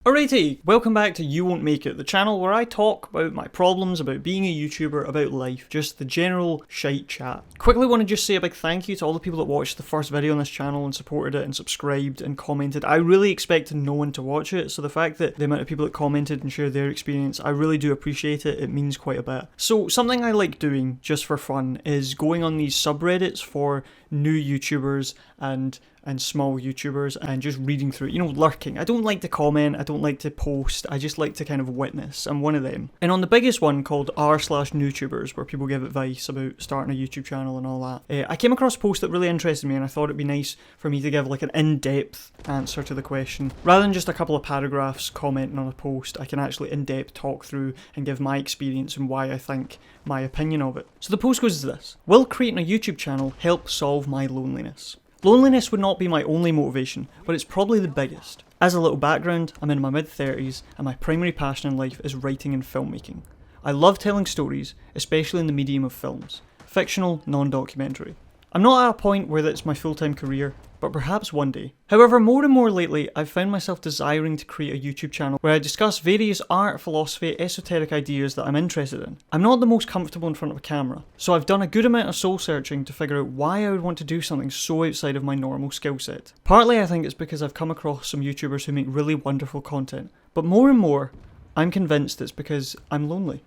Alrighty, welcome back to You Won't Make It, the channel where I talk about my problems, about being a YouTuber, about life, just the general shite chat. Quickly want to just say a big thank you to all the people that watched the first video on this channel and supported it and subscribed and commented. I really expected no one to watch it, so the fact that the amount of people that commented and shared their experience, I really do appreciate it. It means quite a bit. So something I like doing just for fun is going on these subreddits for new YouTubers and small YouTubers and just reading through it, lurking. I don't like to comment, I don't like to post, I just like to kind of witness. I'm one of them. And on the biggest one called r/newtubers, where people give advice about starting a YouTube channel and all that, I came across a post that really interested me and I thought it'd be nice for me to give like an in-depth answer to the question. Rather than just a couple of paragraphs commenting on a post, I can actually in-depth talk through and give my experience and why I think my opinion of it. So the post goes as this: will creating a YouTube channel help solve my loneliness? Loneliness would not be my only motivation, but it's probably the biggest. As a little background, I'm in my mid-30s and my primary passion in life is writing and filmmaking. I love telling stories, especially in the medium of films. Fictional, non-documentary. I'm not at a point where that's my full-time career, but perhaps one day. However, more and more lately, I've found myself desiring to create a YouTube channel where I discuss various art, philosophy, esoteric ideas that I'm interested in. I'm not the most comfortable in front of a camera, so I've done a good amount of soul searching to figure out why I would want to do something so outside of my normal skill set. Partly I think it's because I've come across some YouTubers who make really wonderful content, but more and more, I'm convinced it's because I'm lonely.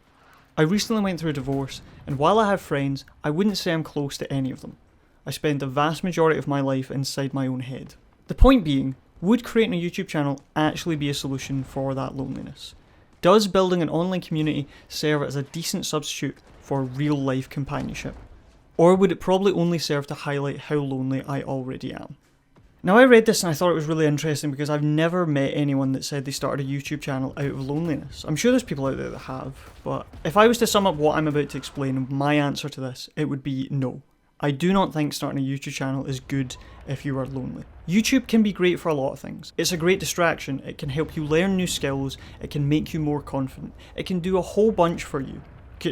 I recently went through a divorce, and while I have friends, I wouldn't say I'm close to any of them. I spend the vast majority of my life inside my own head. The point being, would creating a YouTube channel actually be a solution for that loneliness? Does building an online community serve as a decent substitute for real life companionship? Or would it probably only serve to highlight how lonely I already am? Now, I read this and I thought it was really interesting because I've never met anyone that said they started a YouTube channel out of loneliness. I'm sure there's people out there that have, but if I was to sum up what I'm about to explain, my answer to this, it would be no. I do not think starting a YouTube channel is good if you are lonely. YouTube can be great for a lot of things. It's a great distraction, it can help you learn new skills, it can make you more confident, it can do a whole bunch for you.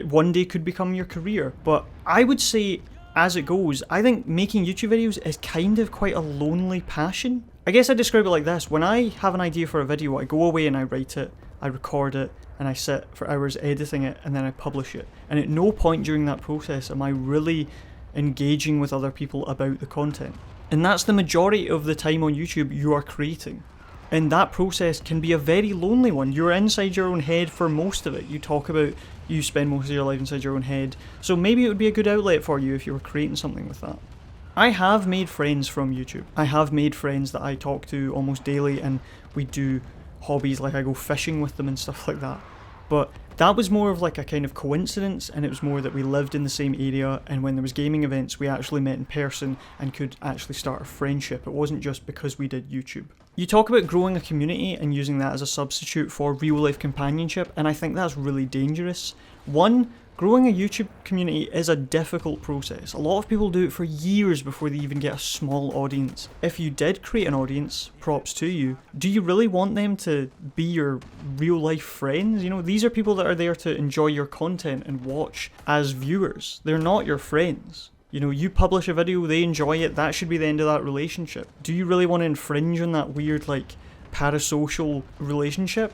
One day could become your career, but I would say, as it goes, I think making YouTube videos is kind of quite a lonely passion. I guess I describe it like this: when I have an idea for a video, I go away and I write it, I record it, and I sit for hours editing it, and then I publish it. And at no point during that process am I really engaging with other people about the content. And that's the majority of the time on YouTube you are creating. And that process can be a very lonely one. You're inside your own head for most of it. You spend most of your life inside your own head. So maybe it would be a good outlet for you if you were creating something with that. I have made friends from YouTube. I have made friends that I talk to almost daily and we do hobbies, like I go fishing with them and stuff like that. But that was more of like a kind of coincidence, and it was more that we lived in the same area, and when there was gaming events we actually met in person and could actually start a friendship. It wasn't just because we did YouTube. You talk about growing a community and using that as a substitute for real life companionship, and I think that's really dangerous. One, growing a YouTube community is a difficult process. A lot of people do it for years before they even get a small audience. If you did create an audience, props to you. Do you really want them to be your real life friends? These are people that are there to enjoy your content and watch as viewers. They're not your friends. You publish a video, they enjoy it, that should be the end of that relationship. Do you really want to infringe on that weird, parasocial relationship?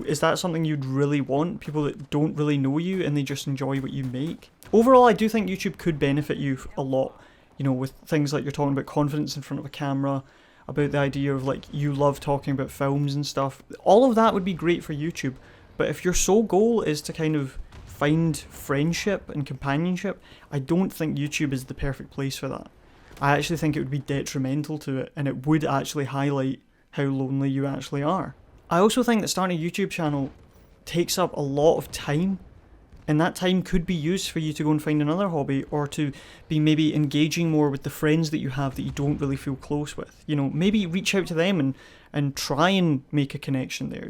Is that something you'd really want? People that don't really know you and they just enjoy what you make? Overall, I do think YouTube could benefit you a lot, with things like you're talking about confidence in front of a camera, about the idea of you love talking about films and stuff. All of that would be great for YouTube, but if your sole goal is to kind of find friendship and companionship, I don't think YouTube is the perfect place for that. I actually think it would be detrimental to it, and it would actually highlight how lonely you actually are. I also think that starting a YouTube channel takes up a lot of time, and that time could be used for you to go and find another hobby, or to be maybe engaging more with the friends that you have that you don't really feel close with. Maybe reach out to them and try and make a connection there.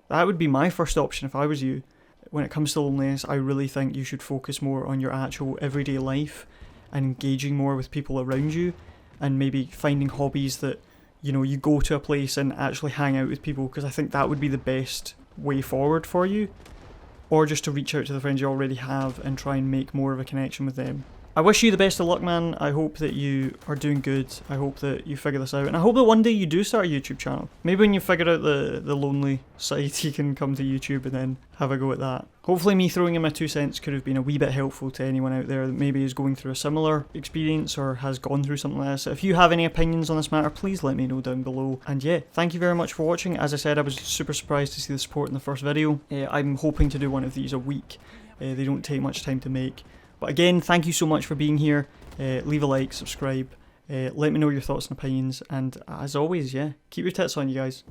That would be my first option if I was you. When it comes to loneliness, I really think you should focus more on your actual everyday life and engaging more with people around you, and maybe finding hobbies that you go to a place and actually hang out with people, because I think that would be the best way forward for you. Or just to reach out to the friends you already have and try and make more of a connection with them. I wish you the best of luck, man. I hope that you are doing good. I hope that you figure this out. And I hope that one day you do start a YouTube channel. Maybe when you figure out the lonely side, you can come to YouTube and then have a go at that. Hopefully me throwing in my 2 cents could have been a wee bit helpful to anyone out there that maybe is going through a similar experience or has gone through something like this. If you have any opinions on this matter, please let me know down below. And yeah, thank you very much for watching. As I said, I was super surprised to see the support in the first video. I'm hoping to do one of these a week. They don't take much time to make. But again, thank you so much for being here. Leave a like, subscribe, let me know your thoughts and opinions, and as always, yeah, keep your tits on, you guys.